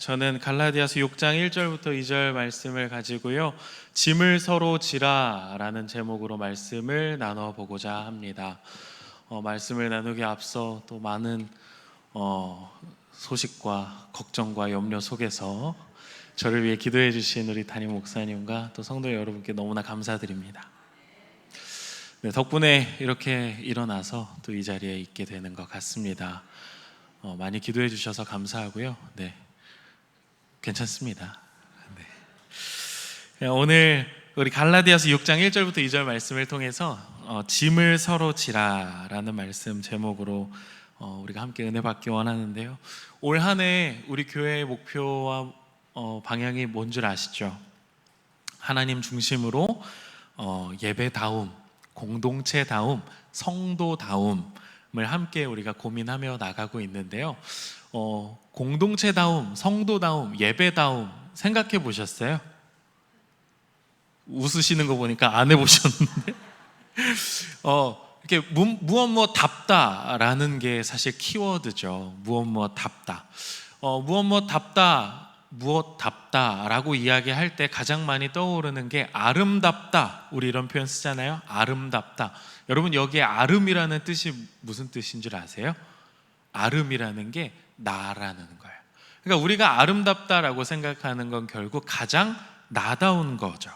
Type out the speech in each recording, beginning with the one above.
저는 갈라디아서 6장 1절부터 2절 말씀을 가지고요, 짐을 서로 지라 라는 제목으로 말씀을 나눠보고자 합니다. 말씀을 나누기 앞서 또 많은 소식과 걱정과 염려 속에서 저를 위해 기도해 주신 우리 담임 목사님과 또 성도 여러분께 너무나 감사드립니다. 네, 덕분에 이렇게 일어나서 또 이 자리에 있게 되는 것 같습니다. 많이 기도해 주셔서 감사하고요. 네, 괜찮습니다. 네. 오늘 우리 갈라디아서 6장 1절부터 2절 말씀을 통해서 짐을 서로 지라 라는 말씀 제목으로 우리가 함께 은혜 받기 원하는데요, 올 한 해 우리 교회의 목표와 방향이 뭔 줄 아시죠? 하나님 중심으로 예배다움, 공동체다움, 성도다움을 함께 우리가 고민하며 나가고 있는데요, 공동체다움, 성도다움, 예배다움 생각해 보셨어요? 웃으시는 거 보니까 안 해보셨는데 이렇게 무엇 답다라는 게 사실 키워드죠. 무엇 답다. 무엇 답다라고 이야기할 때 가장 많이 떠오르는 게 아름답다. 우리 이런 표현 쓰잖아요. 아름답다. 여러분, 여기에 아름이라는 뜻이 무슨 뜻인 줄 아세요? 아름이라는 게 나라는 거예요. 그러니까 우리가 아름답다라고 생각하는 건 결국 가장 나다운 거죠.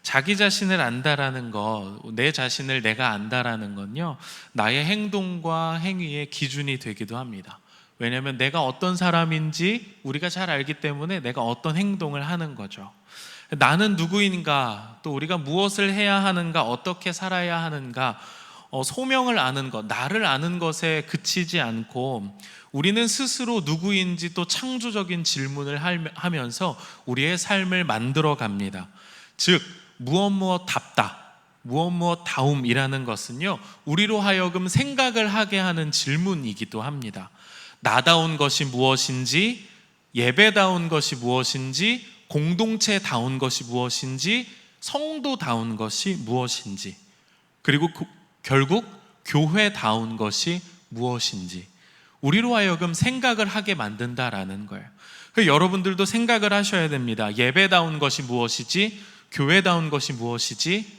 자기 자신을 안다라는 것, 내 자신을 내가 안다라는 건요, 나의 행동과 행위의 기준이 되기도 합니다. 왜냐하면 내가 어떤 사람인지 우리가 잘 알기 때문에 내가 어떤 행동을 하는 거죠. 나는 누구인가, 또 우리가 무엇을 해야 하는가, 어떻게 살아야 하는가, 소명을 아는 것, 나를 아는 것에 그치지 않고 우리는 스스로 누구인지 또 창조적인 질문을 하면서 우리의 삶을 만들어 갑니다. 즉 무엇 답다, 무엇 다움이라는 것은요, 우리로 하여금 생각을 하게 하는 질문이기도 합니다. 나다운 것이 무엇인지, 예배다운 것이 무엇인지, 공동체다운 것이 무엇인지, 성도다운 것이 무엇인지, 그리고 결국 교회다운 것이 무엇인지 우리로 하여금 생각을 하게 만든다라는 거예요. 여러분들도 생각을 하셔야 됩니다. 예배다운 것이 무엇이지, 교회다운 것이 무엇이지,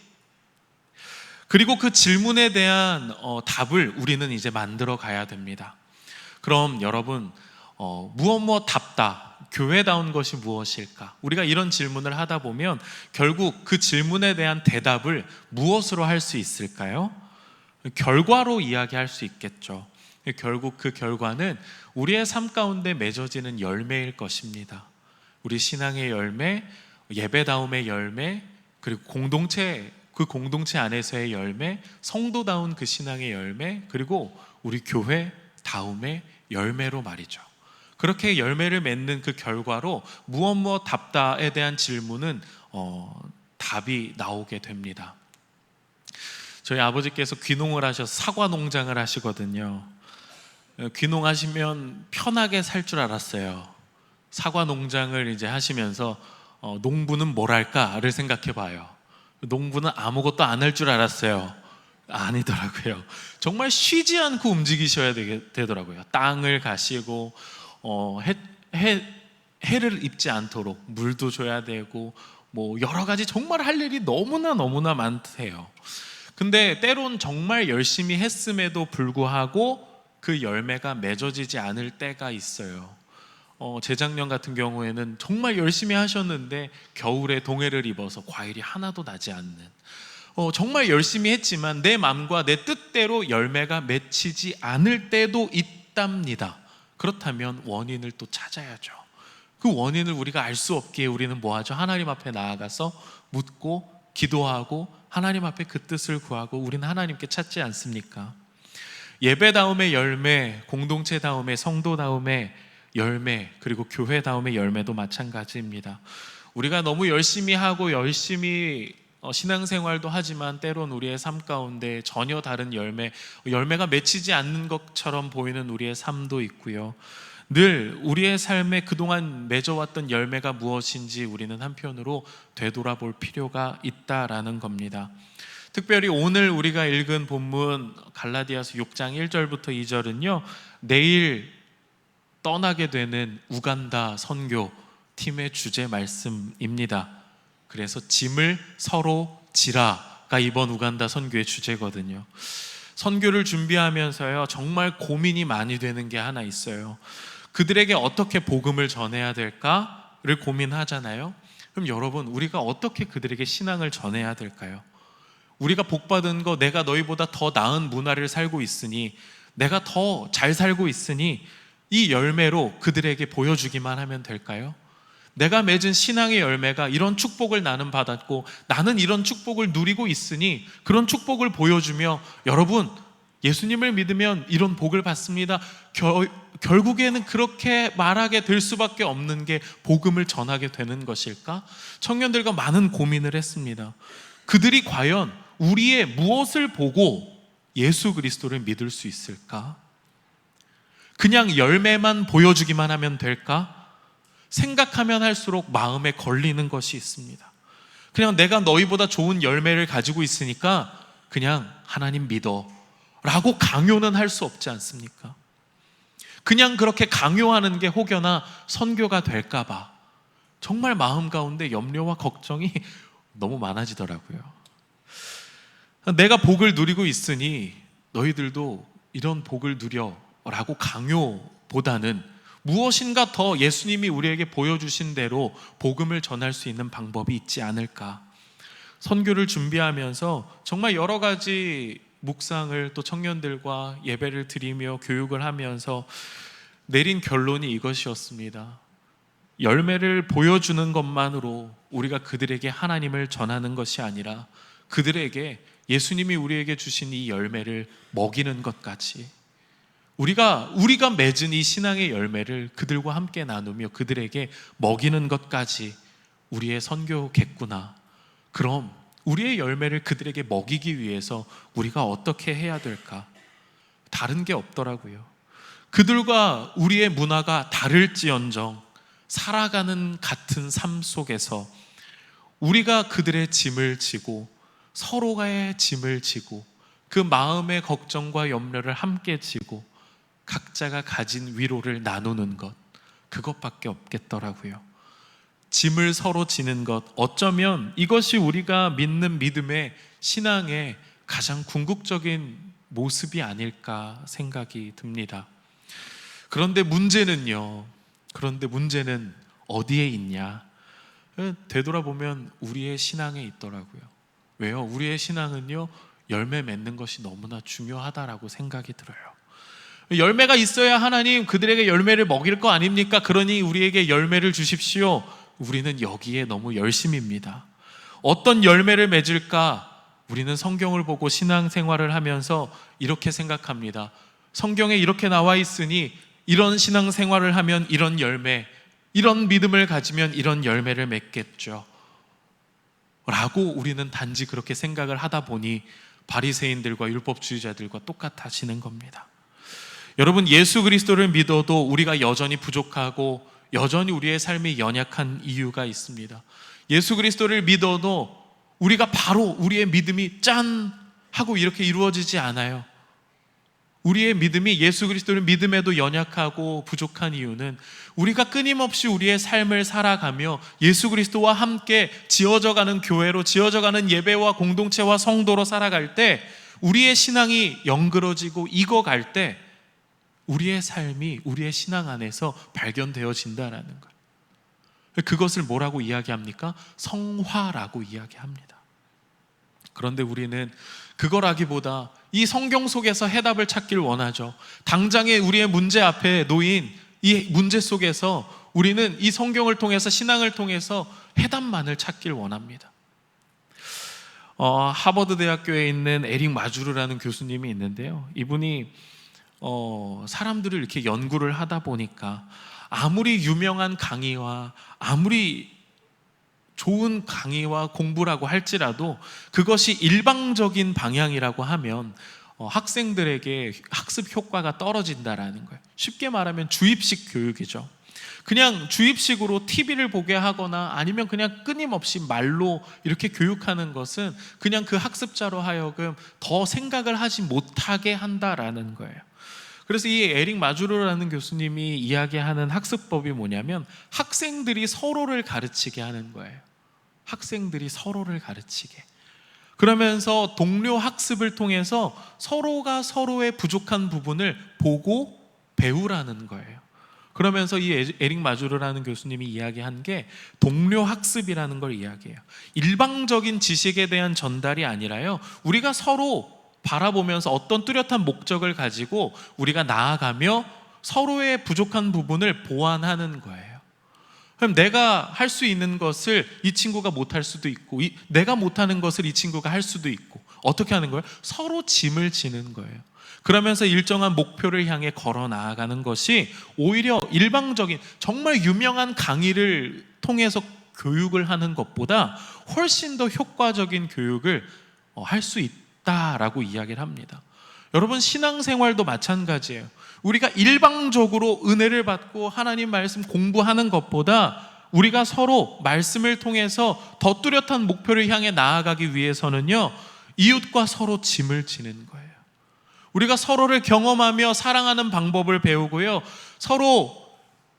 그리고 그 질문에 대한 답을 우리는 이제 만들어 가야 됩니다. 그럼 여러분, 무엇 답다, 교회다운 것이 무엇일까? 우리가 이런 질문을 하다 보면 결국 그 질문에 대한 대답을 무엇으로 할 수 있을까요? 결과로 이야기할 수 있겠죠. 결국 그 결과는 우리의 삶 가운데 맺어지는 열매일 것입니다. 우리 신앙의 열매, 예배다움의 열매, 그리고 그 공동체 안에서의 열매, 성도다운 그 신앙의 열매, 그리고 우리 교회 다움의 열매로 말이죠. 그렇게 열매를 맺는 그 결과로 무엇 답다에 대한 질문은 답이 나오게 됩니다. 저희 아버지께서 귀농을 하셔서 사과 농장을 하시거든요. 귀농하시면 편하게 살 줄 알았어요. 사과 농장을 이제 하시면서 농부는 뭘 할까를 생각해 봐요. 농부는 아무것도 안 할 줄 알았어요. 아니더라고요. 정말 쉬지 않고 움직이셔야 되더라고요. 땅을 가시고 해를 입지 않도록 물도 줘야 되고 뭐 여러 가지 정말 할 일이 너무나 많대요. 근데 때론 정말 열심히 했음에도 불구하고 그 열매가 맺어지지 않을 때가 있어요. 재작년 같은 경우에는 정말 열심히 하셨는데 겨울에 동해를 입어서 과일이 하나도 나지 않는, 정말 열심히 했지만 내 마음과 내 뜻대로 열매가 맺히지 않을 때도 있답니다. 그렇다면 원인을 또 찾아야죠. 그 원인을 우리가 알 수 없기에 우리는 뭐하죠? 하나님 앞에 나아가서 묻고 기도하고 하나님 앞에 그 뜻을 구하고 우리는 하나님께 찾지 않습니까? 예배다움의 열매, 공동체다움의, 성도다움의 열매, 그리고 교회다움의 열매도 마찬가지입니다. 우리가 너무 열심히 하고 열심히 신앙생활도 하지만 때론 우리의 삶 가운데 전혀 다른 열매가 맺히지 않는 것처럼 보이는 우리의 삶도 있고요. 늘 우리의 삶에 그동안 맺어왔던 열매가 무엇인지 우리는 한편으로 되돌아볼 필요가 있다라는 겁니다. 특별히 오늘 우리가 읽은 본문 갈라디아서 6장 1절부터 2절은요, 내일 떠나게 되는 우간다 선교 팀의 주제 말씀입니다. 그래서 짐을 서로 지라가 이번 우간다 선교의 주제거든요. 선교를 준비하면서요, 정말 고민이 많이 되는 게 하나 있어요. 그들에게 어떻게 복음을 전해야 될까를 고민하잖아요. 그럼 여러분, 우리가 어떻게 그들에게 신앙을 전해야 될까요? 우리가 복받은 거, 내가 너희보다 더 나은 문화를 살고 있으니, 내가 더 잘 살고 있으니 이 열매로 그들에게 보여주기만 하면 될까요? 내가 맺은 신앙의 열매가 이런 축복을 나는 받았고 나는 이런 축복을 누리고 있으니 그런 축복을 보여주며, 여러분 예수님을 믿으면 이런 복을 받습니다, 결국에는 그렇게 말하게 될 수밖에 없는 게 복음을 전하게 되는 것일까? 청년들과 많은 고민을 했습니다. 그들이 과연 우리의 무엇을 보고 예수 그리스도를 믿을 수 있을까? 그냥 열매만 보여주기만 하면 될까? 생각하면 할수록 마음에 걸리는 것이 있습니다. 그냥 내가 너희보다 좋은 열매를 가지고 있으니까 그냥 하나님 믿어 라고 강요는 할 수 없지 않습니까? 그냥 그렇게 강요하는 게 혹여나 선교가 될까 봐 정말 마음 가운데 염려와 걱정이 너무 많아지더라고요. 내가 복을 누리고 있으니 너희들도 이런 복을 누려 라고 강요보다는 무엇인가 더 예수님이 우리에게 보여주신 대로 복음을 전할 수 있는 방법이 있지 않을까. 선교를 준비하면서 정말 여러 가지 묵상을, 또 청년들과 예배를 드리며 교육을 하면서 내린 결론이 이것이었습니다. 열매를 보여주는 것만으로 우리가 그들에게 하나님을 전하는 것이 아니라 그들에게 예수님이 우리에게 주신 이 열매를 먹이는 것까지, 우리가 맺은 이 신앙의 열매를 그들과 함께 나누며 그들에게 먹이는 것까지 우리의 선교겠구나. 그럼 우리의 열매를 그들에게 먹이기 위해서 우리가 어떻게 해야 될까? 다른 게 없더라고요. 그들과 우리의 문화가 다를지언정 살아가는 같은 삶 속에서 우리가 그들의 짐을 지고 서로의 짐을 지고 그 마음의 걱정과 염려를 함께 지고 각자가 가진 위로를 나누는 것, 그것밖에 없겠더라고요. 짐을 서로 지는 것, 어쩌면 이것이 우리가 믿는 믿음의 신앙의 가장 궁극적인 모습이 아닐까 생각이 듭니다. 그런데 문제는 어디에 있냐? 되돌아보면 우리의 신앙에 있더라고요. 왜요? 우리의 신앙은요, 열매 맺는 것이 너무나 중요하다라고 생각이 들어요. 열매가 있어야 하나님 그들에게 열매를 먹일 거 아닙니까? 그러니 우리에게 열매를 주십시오. 우리는 여기에 너무 열심입니다. 어떤 열매를 맺을까? 우리는 성경을 보고 신앙생활을 하면서 이렇게 생각합니다. 성경에 이렇게 나와 있으니 이런 신앙생활을 하면 이런 열매, 이런 믿음을 가지면 이런 열매를 맺겠죠 라고 우리는 단지 그렇게 생각을 하다 보니 바리새인들과 율법주의자들과 똑같아지는 겁니다. 여러분, 예수 그리스도를 믿어도 우리가 여전히 부족하고 여전히 우리의 삶이 연약한 이유가 있습니다. 예수 그리스도를 믿어도 우리가 바로 우리의 믿음이 짠 하고 이렇게 이루어지지 않아요. 우리의 믿음이 예수 그리스도를 믿음에도 연약하고 부족한 이유는 우리가 끊임없이 우리의 삶을 살아가며 예수 그리스도와 함께 지어져가는 교회로, 지어져가는 예배와 공동체와 성도로 살아갈 때 우리의 신앙이 영그러지고 익어갈 때 우리의 삶이 우리의 신앙 안에서 발견되어진다라는 거예요. 그것을 뭐라고 이야기합니까? 성화라고 이야기합니다. 그런데 우리는 그거라기보다 이 성경 속에서 해답을 찾길 원하죠. 당장의 우리의 문제 앞에 놓인 이 문제 속에서 우리는 이 성경을 통해서, 신앙을 통해서 해답만을 찾길 원합니다. 하버드 대학교에 있는 에릭 마주르라는 교수님이 있는데요. 이분이 사람들을 이렇게 연구를 하다 보니까 아무리 유명한 강의와 아무리 좋은 강의와 공부라고 할지라도 그것이 일방적인 방향이라고 하면 학생들에게 학습 효과가 떨어진다라는 거예요. 쉽게 말하면 주입식 교육이죠. 그냥 주입식으로 TV를 보게 하거나 아니면 그냥 끊임없이 말로 이렇게 교육하는 것은 그냥 그 학습자로 하여금 더 생각을 하지 못하게 한다라는 거예요. 그래서 이 에릭 마주르라는 교수님이 이야기하는 학습법이 뭐냐면 학생들이 서로를 가르치게 하는 거예요. 학생들이 서로를 가르치게. 그러면서 동료 학습을 통해서 서로가 서로의 부족한 부분을 보고 배우라는 거예요. 그러면서 이 에릭 마주르라는 교수님이 이야기한 게 동료 학습이라는 걸 이야기해요. 일방적인 지식에 대한 전달이 아니라요, 우리가 서로 바라보면서 어떤 뚜렷한 목적을 가지고 우리가 나아가며 서로의 부족한 부분을 보완하는 거예요. 그럼 내가 할 수 있는 것을 이 친구가 못할 수도 있고, 내가 못하는 것을 이 친구가 할 수도 있고, 어떻게 하는 거예요? 서로 짐을 지는 거예요. 그러면서 일정한 목표를 향해 걸어 나아가는 것이 오히려 일방적인 정말 유명한 강의를 통해서 교육을 하는 것보다 훨씬 더 효과적인 교육을 할 수 있다라고 이야기를 합니다. 여러분, 신앙생활도 마찬가지예요. 우리가 일방적으로 은혜를 받고 하나님 말씀 공부하는 것보다 우리가 서로 말씀을 통해서 더 뚜렷한 목표를 향해 나아가기 위해서는요, 이웃과 서로 짐을 지는 거예요. 우리가 서로를 경험하며 사랑하는 방법을 배우고요, 서로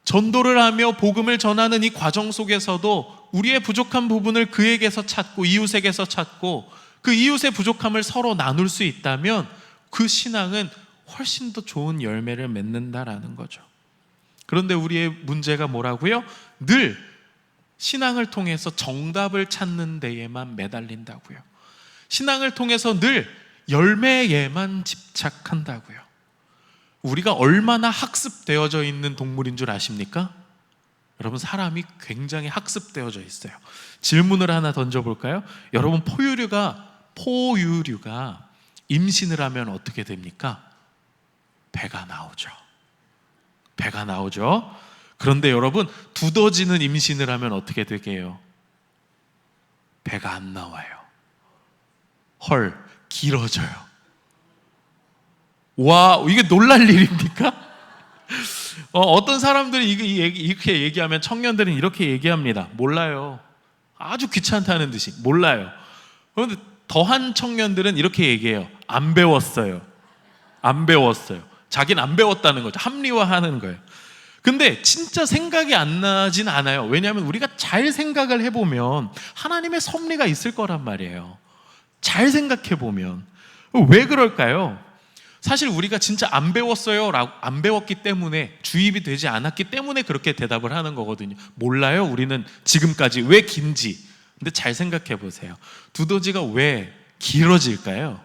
전도를 하며 복음을 전하는 이 과정 속에서도 우리의 부족한 부분을 그에게서 찾고 이웃에게서 찾고 그 이웃의 부족함을 서로 나눌 수 있다면 그 신앙은 훨씬 더 좋은 열매를 맺는다라는 거죠. 그런데 우리의 문제가 뭐라고요? 늘 신앙을 통해서 정답을 찾는 데에만 매달린다고요. 신앙을 통해서 늘 열매에만 집착한다고요. 우리가 얼마나 학습되어져 있는 동물인 줄 아십니까? 여러분, 사람이 굉장히 학습되어져 있어요. 질문을 하나 던져볼까요? 여러분, 포유류가 임신을 하면 어떻게 됩니까? 배가 나오죠. 배가 나오죠. 그런데 여러분, 두더지는 임신을 하면 어떻게 되게 해요? 배가 안 나와요. 헐, 길어져요. 와, 이게 놀랄 일입니까? 어떤 사람들이 이렇게 얘기하면 청년들은 이렇게 얘기합니다. 몰라요. 아주 귀찮다는 듯이 몰라요. 그런데 더한 청년들은 이렇게 얘기해요. 안 배웠어요. 안 배웠어요. 자기는 안 배웠다는 거죠. 합리화하는 거예요. 근데 진짜 생각이 안 나진 않아요. 왜냐하면 우리가 잘 생각을 해보면 하나님의 섭리가 있을 거란 말이에요. 잘 생각해보면. 왜 그럴까요? 사실 우리가 진짜 안 배웠어요 라고, 안 배웠기 때문에, 주입이 되지 않았기 때문에 그렇게 대답을 하는 거거든요. 몰라요, 우리는 지금까지 왜 긴지. 근데 잘 생각해 보세요. 두더지가 왜 길어질까요?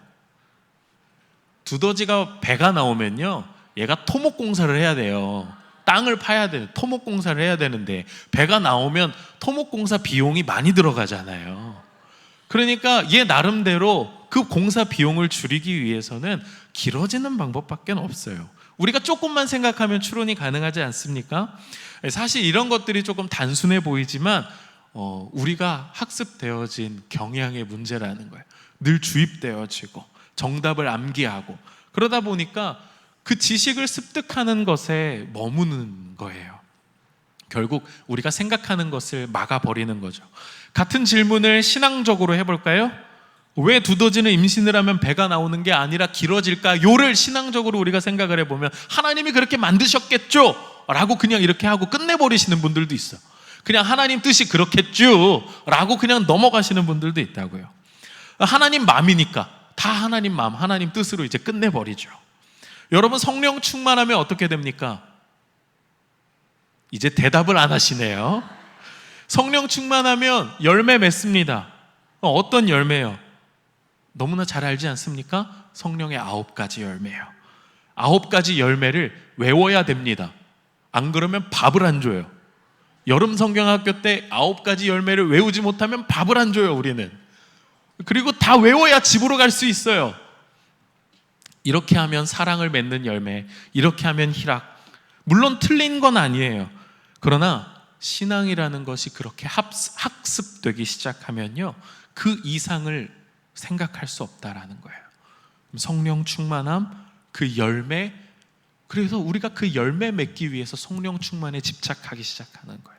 두더지가 배가 나오면요, 얘가 토목공사를 해야 돼요. 땅을 파야 돼요. 토목공사를 해야 되는데 배가 나오면 토목공사 비용이 많이 들어가잖아요. 그러니까 얘 나름대로 그 공사 비용을 줄이기 위해서는 길어지는 방법밖에 없어요. 우리가 조금만 생각하면 추론이 가능하지 않습니까? 사실 이런 것들이 조금 단순해 보이지만 우리가 학습되어진 경향의 문제라는 거예요. 늘 주입되어지고 정답을 암기하고 그러다 보니까 그 지식을 습득하는 것에 머무는 거예요. 결국 우리가 생각하는 것을 막아버리는 거죠. 같은 질문을 신앙적으로 해볼까요? 왜 두더지는 임신을 하면 배가 나오는 게 아니라 길어질까? 요를 신앙적으로 우리가 생각을 해보면 하나님이 그렇게 만드셨겠죠? 라고 그냥 이렇게 하고 끝내버리시는 분들도 있어. 그냥 하나님 뜻이 그렇겠죠? 라고 그냥 넘어가시는 분들도 있다고요. 하나님 마음이니까 다 하나님 마음, 하나님 뜻으로 이제 끝내버리죠. 여러분, 성령 충만하면 어떻게 됩니까? 이제 대답을 안 하시네요. 성령 충만하면 열매 맺습니다. 어떤 열매요? 너무나 잘 알지 않습니까? 성령의 9가지 열매예요. 9가지 열매를 외워야 됩니다. 안 그러면 밥을 안 줘요. 여름 성경학교 때 9가지 열매를 외우지 못하면 밥을 안 줘요, 우리는. 그리고 다 외워야 집으로 갈 수 있어요. 이렇게 하면 사랑을 맺는 열매, 이렇게 하면 희락. 물론 틀린 건 아니에요. 그러나 신앙이라는 것이 그렇게 학습되기 시작하면요, 그 이상을 생각할 수 없다라는 거예요. 성령 충만함, 그 열매, 그래서 우리가 그 열매 맺기 위해서 성령 충만에 집착하기 시작하는 거예요.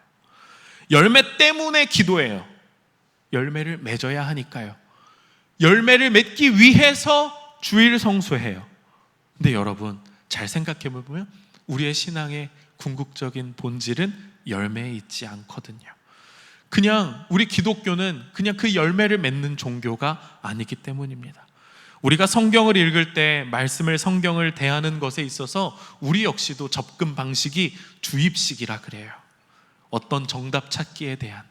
열매 때문에 기도해요. 열매를 맺어야 하니까요. 열매를 맺기 위해서 주일 성수해요. 근데 여러분, 잘 생각해 보면 우리의 신앙의 궁극적인 본질은 열매에 있지 않거든요. 그냥 우리 기독교는 그냥 그 열매를 맺는 종교가 아니기 때문입니다. 우리가 성경을 읽을 때 성경을 대하는 것에 있어서 우리 역시도 접근 방식이 주입식이라 그래요. 어떤 정답 찾기에 대한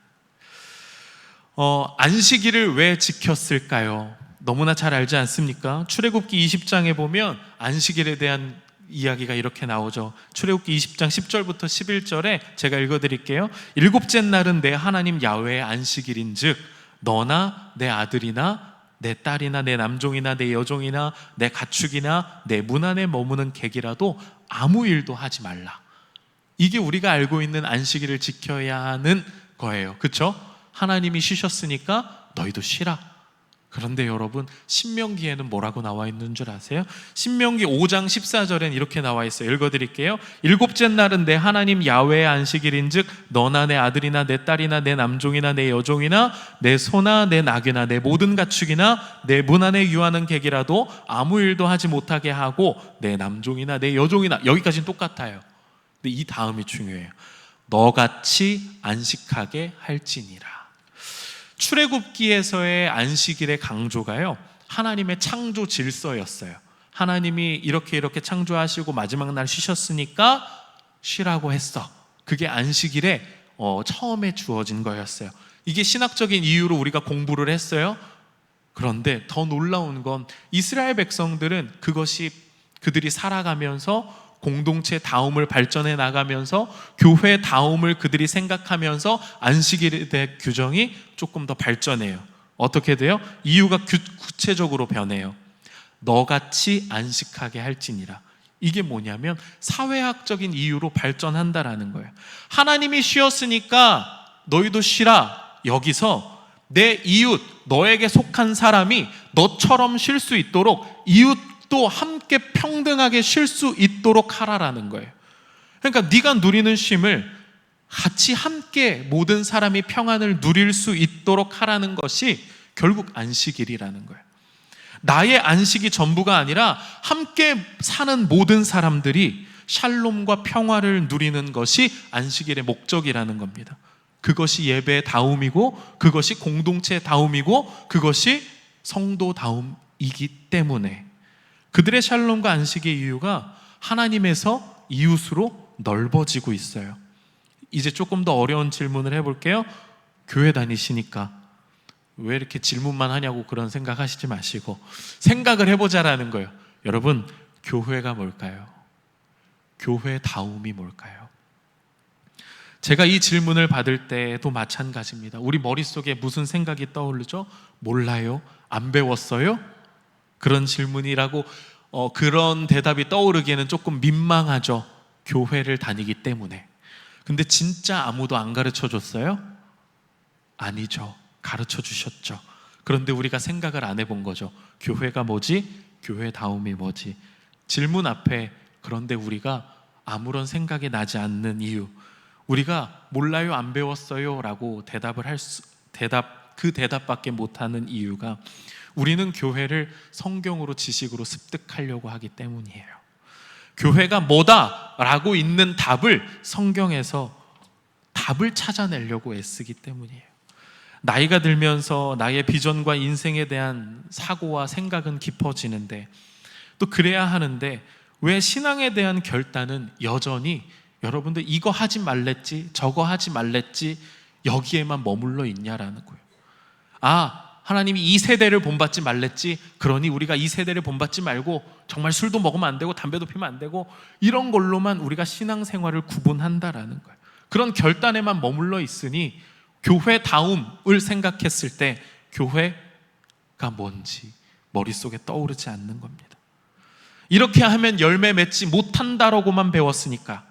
안식일을 왜 지켰을까요? 너무나 잘 알지 않습니까? 출애굽기 20장에 보면 안식일에 대한 이야기가 이렇게 나오죠. 출애굽기 20장 10절부터 11절에 제가 읽어드릴게요. 일곱째 날은 내 하나님 야훼의 안식일인즉 너나 내 아들이나 내 딸이나 내 남종이나 내 여종이나 내 가축이나 내 문 안에 머무는 객이라도 아무 일도 하지 말라. 이게 우리가 알고 있는 안식일을 지켜야 하는 거예요. 그렇죠? 하나님이 쉬셨으니까 너희도 쉬라. 그런데 여러분, 신명기에는 뭐라고 나와 있는 줄 아세요? 신명기 5장 14절엔 이렇게 나와 있어요. 읽어드릴게요. 일곱째 날은 내 하나님 야훼의 안식일인즉 너나 내 아들이나 내 딸이나 내 남종이나 내 여종이나 내 소나 내 낙이나 내 모든 가축이나 내 문 안에 유하는 객이라도 아무 일도 하지 못하게 하고 내 남종이나 내 여종이나, 여기까지는 똑같아요. 근데 이 다음이 중요해요. 너같이 안식하게 할지니라. 출애굽기에서의 안식일의 강조가요, 하나님의 창조 질서였어요. 하나님이 이렇게 창조하시고 마지막 날 쉬셨으니까 쉬라고 했어. 그게 안식일에 처음에 주어진 거였어요. 이게 신학적인 이유로 우리가 공부를 했어요. 그런데 더 놀라운 건 이스라엘 백성들은 그것이 그들이 살아가면서 공동체 다움을 발전해 나가면서 교회 다움을 그들이 생각하면서 안식일에 대한 규정이 조금 더 발전해요. 어떻게 돼요? 이유가 구체적으로 변해요. 너같이 안식하게 할지니라. 이게 뭐냐면 사회학적인 이유로 발전한다라는 거예요. 하나님이 쉬었으니까 너희도 쉬라. 여기서 내 이웃, 너에게 속한 사람이 너처럼 쉴 수 있도록 이웃도 함께 평등하게 쉴 수 있도록 하라라는 거예요. 그러니까 네가 누리는 쉼을 같이 함께 모든 사람이 평안을 누릴 수 있도록 하라는 것이 결국 안식일이라는 거예요. 나의 안식이 전부가 아니라 함께 사는 모든 사람들이 샬롬과 평화를 누리는 것이 안식일의 목적이라는 겁니다. 그것이 예배의 다움이고 그것이 공동체의 다움이고 그것이 성도 다움이기 때문에 그들의 샬롬과 안식의 이유가 하나님에서 이웃으로 넓어지고 있어요. 이제 조금 더 어려운 질문을 해볼게요. 교회 다니시니까 왜 이렇게 질문만 하냐고 그런 생각하시지 마시고 생각을 해보자라는 거예요. 여러분, 교회가 뭘까요? 교회 다움이 뭘까요? 제가 이 질문을 받을 때도 마찬가지입니다. 우리 머릿속에 무슨 생각이 떠오르죠? 몰라요? 안 배웠어요? 그런 질문이라고 그런 대답이 떠오르기에는 조금 민망하죠. 교회를 다니기 때문에. 근데 진짜 아무도 안 가르쳐 줬어요? 아니죠. 가르쳐 주셨죠. 그런데 우리가 생각을 안 해본 거죠. 교회가 뭐지? 교회 다움이 뭐지? 질문 앞에 그런데 우리가 아무런 생각이 나지 않는 이유, 우리가 몰라요, 안 배웠어요 라고 그 대답밖에 못하는 이유가 우리는 교회를 성경으로 지식으로 습득하려고 하기 때문이에요. 교회가 뭐다 라고 있는 답을 성경에서 답을 찾아내려고 애쓰기 때문이에요. 나이가 들면서 나의 비전과 인생에 대한 사고와 생각은 깊어지는데 또 그래야 하는데 왜 신앙에 대한 결단은 여전히 여러분들 이거 하지 말랬지 저거 하지 말랬지 여기에만 머물러 있냐라는 거예요. 하나님이 이 세대를 본받지 말랬지, 그러니 우리가 이 세대를 본받지 말고 정말 술도 먹으면 안 되고 담배도 피면 안 되고 이런 걸로만 우리가 신앙생활을 구분한다라는 거예요. 그런 결단에만 머물러 있으니 교회 다움을 생각했을 때 교회가 뭔지 머릿속에 떠오르지 않는 겁니다. 이렇게 하면 열매 맺지 못한다라고만 배웠으니까,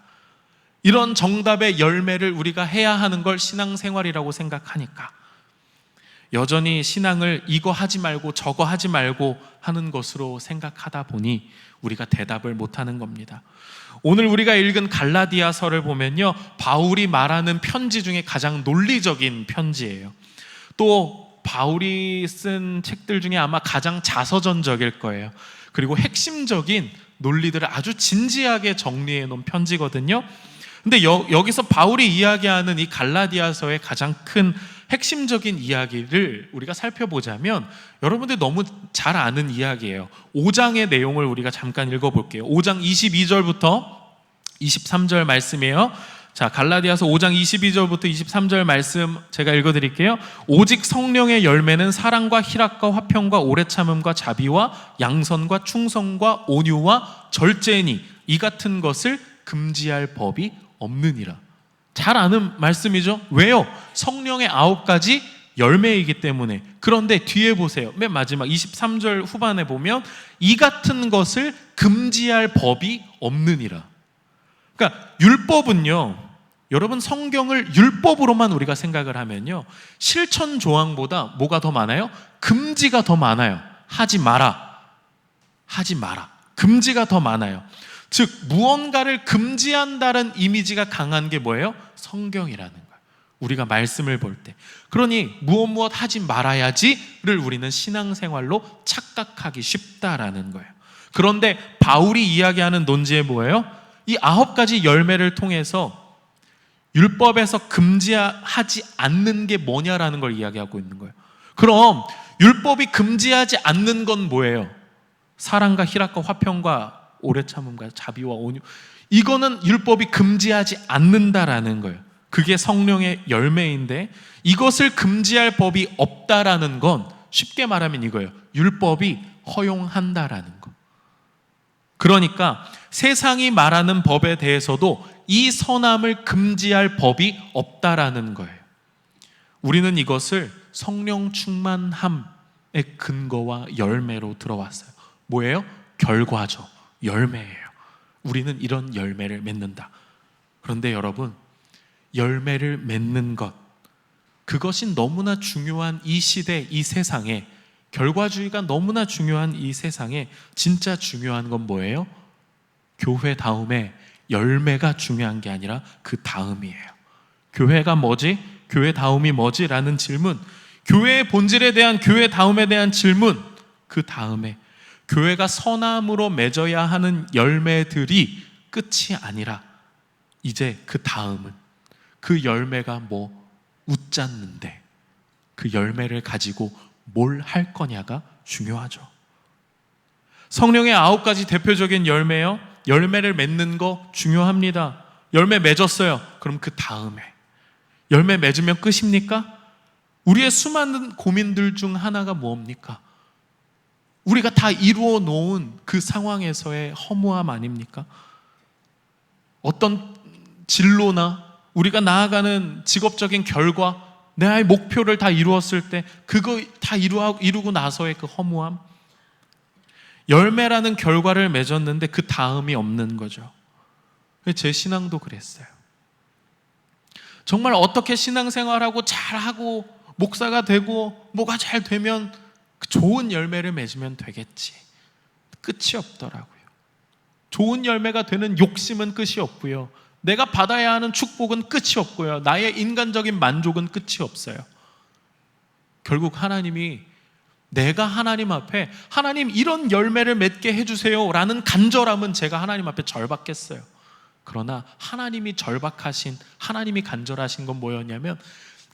이런 정답의 열매를 우리가 해야 하는 걸 신앙생활이라고 생각하니까 여전히 신앙을 이거 하지 말고 저거 하지 말고 하는 것으로 생각하다 보니 우리가 대답을 못하는 겁니다. 오늘 우리가 읽은 갈라디아서를 보면요, 바울이 말하는 편지 중에 가장 논리적인 편지예요. 또 바울이 쓴 책들 중에 아마 가장 자서전적일 거예요. 그리고 핵심적인 논리들을 아주 진지하게 정리해 놓은 편지거든요. 근데 여기서 바울이 이야기하는 이 갈라디아서의 가장 큰 핵심적인 이야기를 우리가 살펴보자면 여러분들 너무 잘 아는 이야기예요. 5장의 내용을 우리가 잠깐 읽어볼게요. 5장 22절부터 23절 말씀이에요. 자, 갈라디아서 5장 22절부터 23절 말씀 제가 읽어드릴게요. 오직 성령의 열매는 사랑과 희락과 화평과 오래 참음과 자비와 양선과 충성과 온유와 절제니 이 같은 것을 금지할 법이 없느니라. 잘 아는 말씀이죠. 왜요? 성령의 9가지 열매이기 때문에. 그런데 뒤에 보세요. 맨 마지막 23절 후반에 보면 이 같은 것을 금지할 법이 없느니라. 그러니까 율법은요, 여러분 성경을 율법으로만 우리가 생각을 하면요, 실천 조항보다 뭐가 더 많아요? 금지가 더 많아요. 하지 마라, 하지 마라. 금지가 더 많아요. 즉 무언가를 금지한다는 이미지가 강한 게 뭐예요? 성경이라는 거예요. 우리가 말씀을 볼 때. 그러니 무엇 하지 말아야지를 우리는 신앙생활로 착각하기 쉽다라는 거예요. 그런데 바울이 이야기하는 논지에 뭐예요? 이 9가지 열매를 통해서 율법에서 금지하지 않는 게 뭐냐라는 걸 이야기하고 있는 거예요. 그럼 율법이 금지하지 않는 건 뭐예요? 사랑과 희락과 화평과 오래 참음과 자비와 온유. 이거는 율법이 금지하지 않는다라는 거예요. 그게 성령의 열매인데 이것을 금지할 법이 없다라는 건 쉽게 말하면 이거예요. 율법이 허용한다라는 거. 그러니까 세상이 말하는 법에 대해서도 이 선함을 금지할 법이 없다라는 거예요. 우리는 이것을 성령 충만함의 근거와 열매로 들어왔어요. 뭐예요? 결과죠. 열매예요. 우리는 이런 열매를 맺는다. 그런데 여러분, 열매를 맺는 것, 그것이 너무나 중요한 이 시대, 이 세상에, 결과주의가 너무나 중요한 이 세상에 진짜 중요한 건 뭐예요? 교회 다음에 열매가 중요한 게 아니라 그 다음이에요. 교회가 뭐지? 교회 다음이 뭐지? 라는 질문, 교회의 본질에 대한, 교회 다음에 대한 질문, 그 다음에 교회가 선함으로 맺어야 하는 열매들이 끝이 아니라 이제 그 다음은, 그 열매가 뭐 웃잖는데 그 열매를 가지고 뭘 할 거냐가 중요하죠. 성령의 9가지 대표적인 열매요, 열매를 맺는 거 중요합니다. 열매 맺었어요. 그럼 그 다음에 열매 맺으면 끝입니까? 우리의 수많은 고민들 중 하나가 뭡니까? 우리가 다 이루어 놓은 그 상황에서의 허무함 아닙니까? 어떤 진로나 우리가 나아가는 직업적인 결과, 내 목표를 다 이루었을 때 그거 다 이루고 나서의 그 허무함. 열매라는 결과를 맺었는데 그 다음이 없는 거죠. 제 신앙도 그랬어요. 정말 어떻게 신앙생활하고 잘하고 목사가 되고 뭐가 잘 되면 좋은 열매를 맺으면 되겠지. 끝이 없더라고요. 좋은 열매가 되는 욕심은 끝이 없고요. 내가 받아야 하는 축복은 끝이 없고요. 나의 인간적인 만족은 끝이 없어요. 결국 하나님이, 내가 하나님 앞에 하나님 이런 열매를 맺게 해주세요 라는 간절함은 제가 하나님 앞에 절박했어요. 그러나 하나님이 절박하신, 하나님이 간절하신 건 뭐였냐면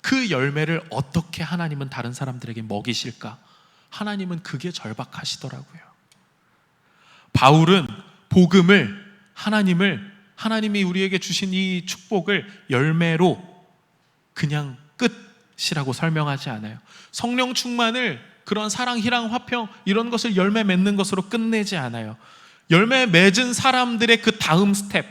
그 열매를 어떻게 하나님은 다른 사람들에게 먹이실까? 하나님은 그게 절박하시더라고요. 바울은 복음을, 하나님이 우리에게 주신 이 축복을 열매로 그냥 끝이라고 설명하지 않아요. 성령 충만을 그런 사랑, 희랑, 화평 이런 것을 열매 맺는 것으로 끝내지 않아요. 열매 맺은 사람들의 그 다음 스텝,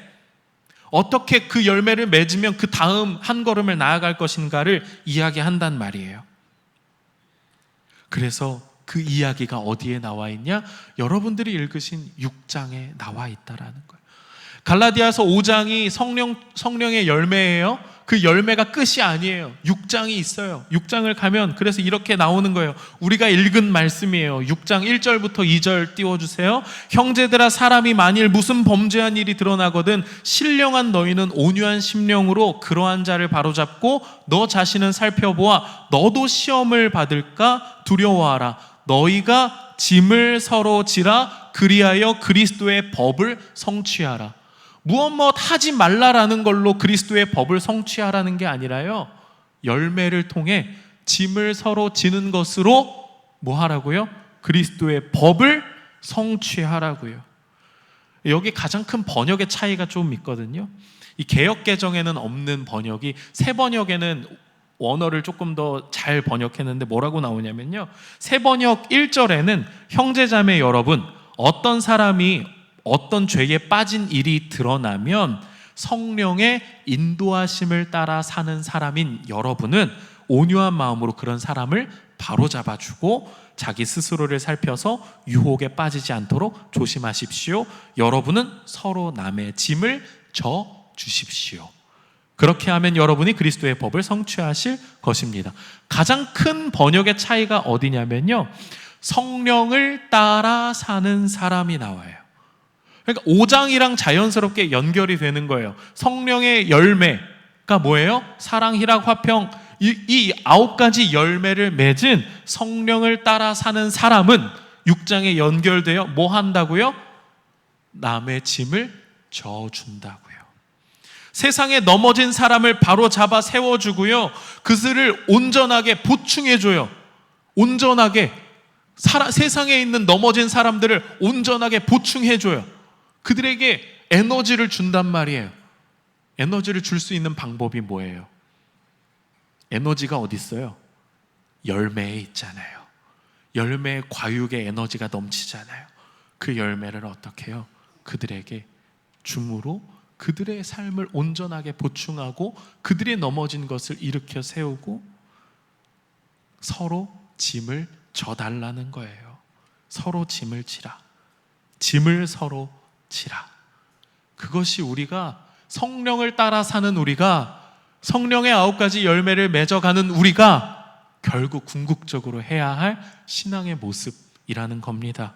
어떻게 그 열매를 맺으면 그 다음 한 걸음을 나아갈 것인가를 이야기한단 말이에요. 그래서 그 이야기가 어디에 나와 있냐? 여러분들이 읽으신 6장에 나와 있다라는 거예요. 갈라디아서 5장이 성령의 열매예요. 그 열매가 끝이 아니에요. 6장이 있어요. 6장을 가면 그래서 이렇게 나오는 거예요. 우리가 읽은 말씀이에요. 6장 1절부터 2절 띄워주세요. 형제들아, 사람이 만일 무슨 범죄한 일이 드러나거든 신령한 너희는 온유한 심령으로 그러한 자를 바로잡고 너 자신은 살펴보아 너도 시험을 받을까 두려워하라. 너희가 짐을 서로 지라 그리하여 그리스도의 법을 성취하라. 무엇 하지 말라라는 걸로 그리스도의 법을 성취하라는 게 아니라요, 열매를 통해 짐을 서로 지는 것으로 뭐 하라고요? 그리스도의 법을 성취하라고요. 여기 가장 큰 번역의 차이가 좀 있거든요. 이 개역 개정에는 없는 번역이, 새 번역에는 원어를 조금 더 잘 번역했는데 뭐라고 나오냐면요, 새 번역 1절에는 형제자매 여러분, 어떤 사람이 어떤 죄에 빠진 일이 드러나면 성령의 인도하심을 따라 사는 사람인 여러분은 온유한 마음으로 그런 사람을 바로잡아주고 자기 스스로를 살펴서 유혹에 빠지지 않도록 조심하십시오. 여러분은 서로 남의 짐을 져 주십시오. 그렇게 하면 여러분이 그리스도의 법을 성취하실 것입니다. 가장 큰 번역의 차이가 어디냐면요, 성령을 따라 사는 사람이 나와요. 그러니까 5장이랑 자연스럽게 연결이 되는 거예요. 성령의 열매가 뭐예요? 사랑, 희락, 화평, 이 9가지 열매를 맺은 성령을 따라 사는 사람은 6장에 연결되어 뭐 한다고요? 남의 짐을 져준다고요. 세상에 넘어진 사람을 바로 잡아 세워주고요, 그들을 온전하게 보충해줘요. 온전하게 세상에 있는 넘어진 사람들을 온전하게 보충해줘요. 그들에게 에너지를 준단 말이에요. 에너지를 줄 수 있는 방법이 뭐예요? 에너지가 어디 있어요? 열매에 있잖아요. 열매의 과육에 에너지가 넘치잖아요. 그 열매를 어떻게 해요? 그들에게 줌으로 그들의 삶을 온전하게 보충하고 그들의 넘어진 것을 일으켜 세우고 서로 짐을 져달라는 거예요. 서로 짐을 지라. 짐을 서로 지라. 그것이 우리가 성령을 따라 사는 우리가, 성령의 9가지 열매를 맺어가는 우리가 결국 궁극적으로 해야 할 신앙의 모습이라는 겁니다.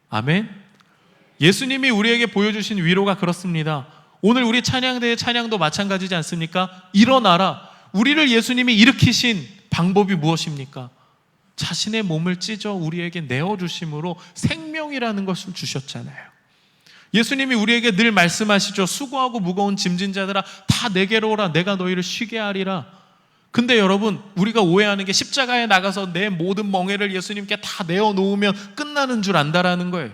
아멘. 예수님이 우리에게 보여주신 위로가 그렇습니다. 오늘 우리 찬양대의 찬양도 마찬가지지 않습니까? 일어나라. 우리를 예수님이 일으키신 방법이 무엇입니까? 자신의 몸을 찢어 우리에게 내어주심으로 생명이라는 것을 주셨잖아요. 예수님이 우리에게 늘 말씀하시죠. 수고하고 무거운 짐진 자들아 다 내게로 오라. 내가 너희를 쉬게 하리라. 근데 여러분, 우리가 오해하는 게 십자가에 나가서 내 모든 멍에를 예수님께 다 내어놓으면 끝나는 줄 안다라는 거예요.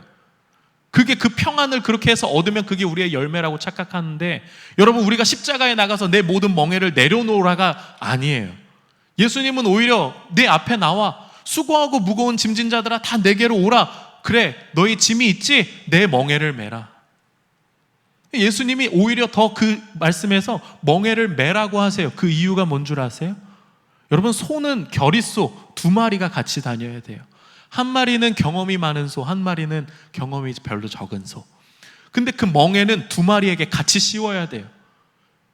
그게 그 평안을 그렇게 해서 얻으면 그게 우리의 열매라고 착각하는데, 여러분, 우리가 십자가에 나가서 내 모든 멍에를 내려놓으라가 아니에요. 예수님은 오히려 내 앞에 나와 수고하고 무거운 짐진 자들아 다 내게로 오라. 그래, 너희 짐이 있지? 내 멍에를 매라. 예수님이 오히려 더 그 말씀에서 멍에를 매라고 하세요. 그 이유가 뭔 줄 아세요? 여러분, 소는 겨릿소 2마리가 같이 다녀야 돼요. 한 마리는 경험이 많은 소, 한 마리는 경험이 별로 적은 소. 근데 그 멍에는 2마리에게 같이 씌워야 돼요.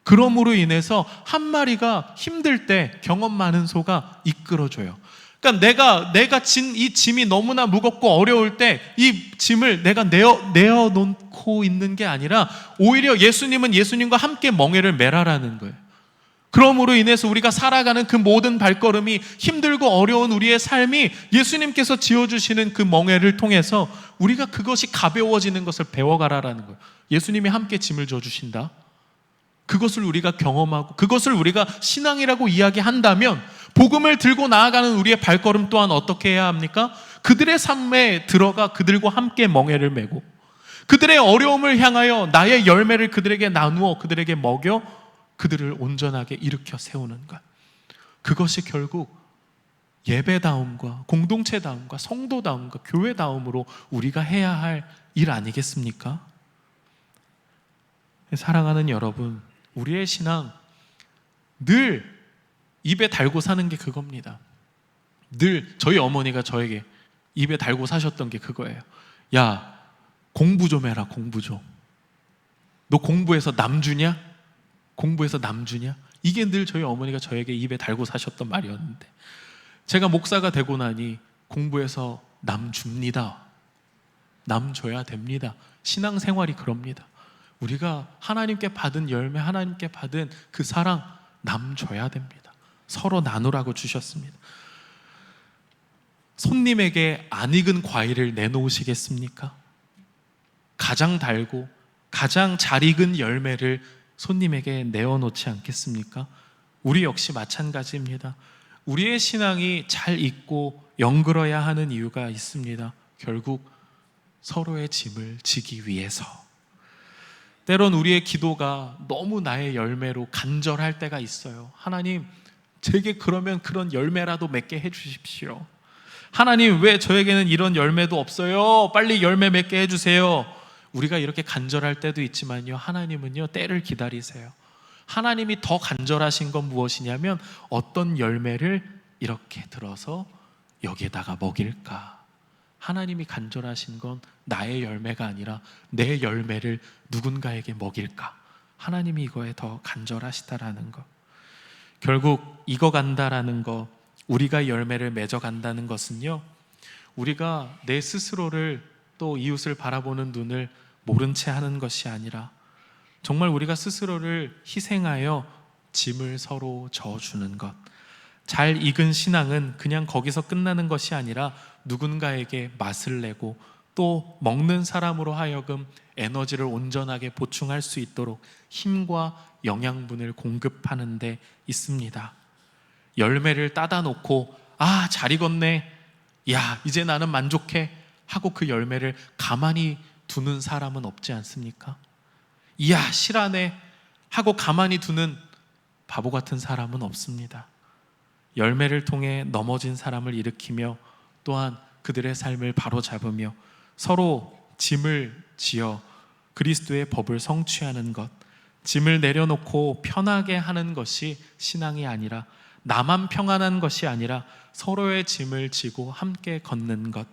그러므로 인해서 한 마리가 힘들 때 경험 많은 소가 이끌어줘요. 그러니까 내가 진 이 짐이 너무나 무겁고 어려울 때 이 짐을 내가 내어놓고 있는 게 아니라 오히려 예수님은 예수님과 함께 멍에를 매라라는 거예요. 그러므로 인해서 우리가 살아가는 그 모든 발걸음이, 힘들고 어려운 우리의 삶이 예수님께서 지어주시는 그 멍에를 통해서 우리가 그것이 가벼워지는 것을 배워가라라는 거예요. 예수님이 함께 짐을 져주신다. 그것을 우리가 경험하고 그것을 우리가 신앙이라고 이야기한다면 복음을 들고 나아가는 우리의 발걸음 또한 어떻게 해야 합니까? 그들의 삶에 들어가 그들과 함께 멍에를 메고 그들의 어려움을 향하여 나의 열매를 그들에게 나누어 그들에게 먹여 그들을 온전하게 일으켜 세우는 것. 그것이 결국 예배다움과 공동체다움과 성도다움과 교회다움으로 우리가 해야 할 일 아니겠습니까? 사랑하는 여러분, 우리의 신앙 늘 입에 달고 사는 게 그겁니다. 늘 저희 어머니가 저에게 입에 달고 사셨던 게 그거예요. 야, 공부 좀 해라. 공부 좀. 너 공부해서 남 주냐? 공부해서 남 주냐? 이게 늘 저희 어머니가 저에게 입에 달고 사셨던 말이었는데, 제가 목사가 되고 나니 공부해서 남 줍니다. 남 줘야 됩니다. 신앙생활이 그럽니다. 우리가 하나님께 받은 열매, 하나님께 받은 그 사랑 남 줘야 됩니다. 서로 나누라고 주셨습니다. 손님에게 안 익은 과일을 내놓으시겠습니까? 가장 달고 가장 잘 익은 열매를 손님에게 내어놓지 않겠습니까? 우리 역시 마찬가지입니다. 우리의 신앙이 잘 익고 영글어야 하는 이유가 있습니다. 결국 서로의 짐을 지기 위해서. 때론 우리의 기도가 너무 나의 열매로 간절할 때가 있어요. 하나님, 제게 그러면 그런 열매라도 맺게 해주십시오. 하나님, 왜 저에게는 이런 열매도 없어요? 빨리 열매 맺게 해주세요. 우리가 이렇게 간절할 때도 있지만요, 하나님은요, 때를 기다리세요. 하나님이 더 간절하신 건 무엇이냐면 어떤 열매를 이렇게 들어서 여기에다가 먹일까. 하나님이 간절하신 건 나의 열매가 아니라 내 열매를 누군가에게 먹일까. 하나님이 이거에 더 간절하시다라는 것. 결국 익어간다라는 것, 우리가 열매를 맺어간다는 것은요, 우리가 내 스스로를 또 이웃을 바라보는 눈을 모른 채 하는 것이 아니라 정말 우리가 스스로를 희생하여 짐을 서로 져주는 것. 잘 익은 신앙은 그냥 거기서 끝나는 것이 아니라 누군가에게 맛을 내고 또 먹는 사람으로 하여금 에너지를 온전하게 보충할 수 있도록 힘과 영양분을 공급하는 데 있습니다. 열매를 따다 놓고 잘 익었네, 야 이제 나는 만족해 하고 그 열매를 가만히 두는 사람은 없지 않습니까? 이야 실하네 하고 가만히 두는 바보 같은 사람은 없습니다. 열매를 통해 넘어진 사람을 일으키며 또한 그들의 삶을 바로잡으며 서로 짐을 지어 그리스도의 법을 성취하는 것, 짐을 내려놓고 편하게 하는 것이 신앙이 아니라, 나만 평안한 것이 아니라 서로의 짐을 지고 함께 걷는 것.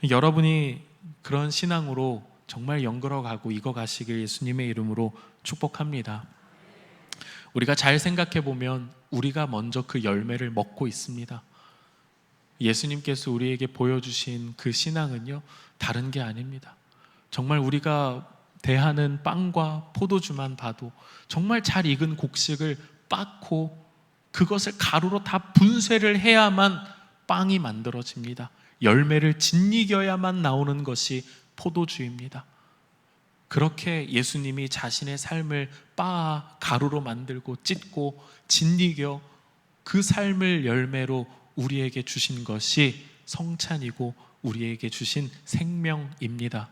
여러분이 그런 신앙으로 정말 연걸어가고 익어가시길 예수님의 이름으로 축복합니다. 우리가 잘 생각해 보면 우리가 먼저 그 열매를 먹고 있습니다. 예수님께서 우리에게 보여주신 그 신앙은요, 다른 게 아닙니다. 정말 우리가 대하는 빵과 포도주만 봐도 정말 잘 익은 곡식을 빻고 그것을 가루로 다 분쇄를 해야만 빵이 만들어집니다. 열매를 짓이겨야만 나오는 것이 포도주입니다. 그렇게 예수님이 자신의 삶을 빻아 가루로 만들고 찢고 짓이겨 그 삶을 열매로 우리에게 주신 것이 성찬이고 우리에게 주신 생명입니다.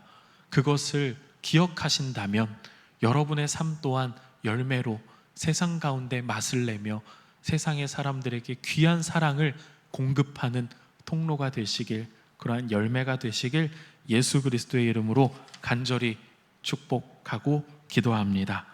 그것을 기억하신다면 여러분의 삶 또한 열매로 세상 가운데 맛을 내며 세상의 사람들에게 귀한 사랑을 공급하는 통로가 되시길, 그러한 열매가 되시길 예수 그리스도의 이름으로 간절히 축복하고 기도합니다.